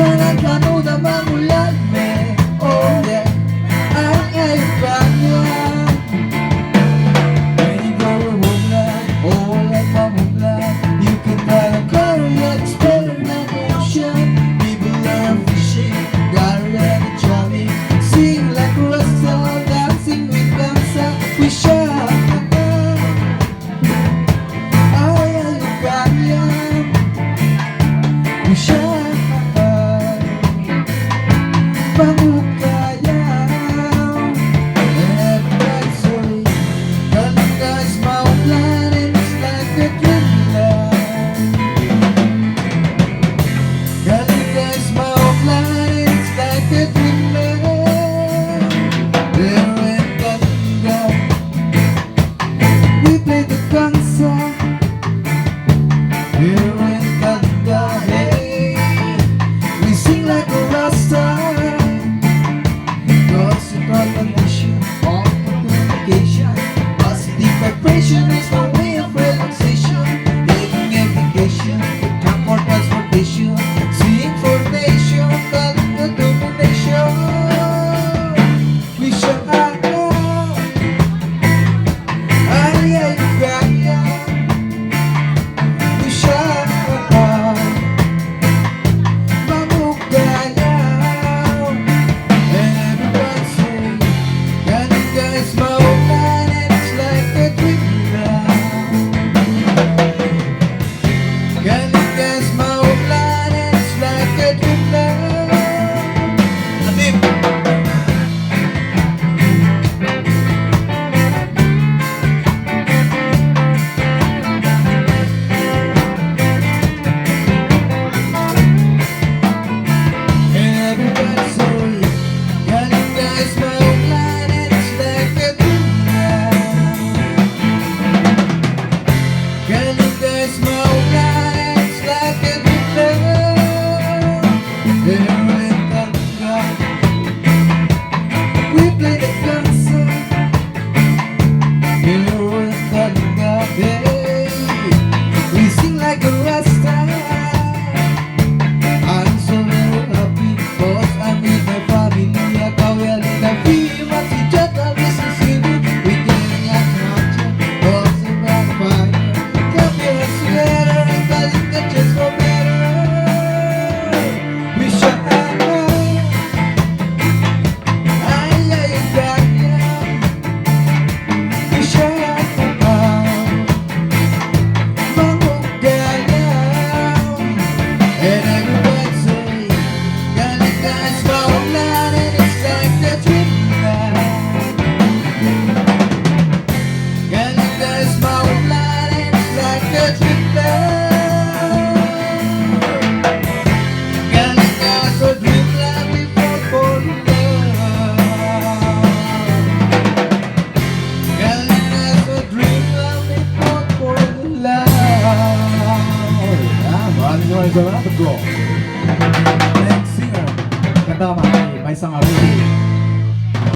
Nagkanuda mamulan me, oh yeah, ay kanya. When you go to homeland, oh like my homeland, you can buy a car, yeah, it's better than the ocean. People are fishing, got ready jamming, sing like a rasta, dancing with dansa, we shout. Ay kanya, we shout. Maraming salamat po. Next singer, kanta ka may isang araw.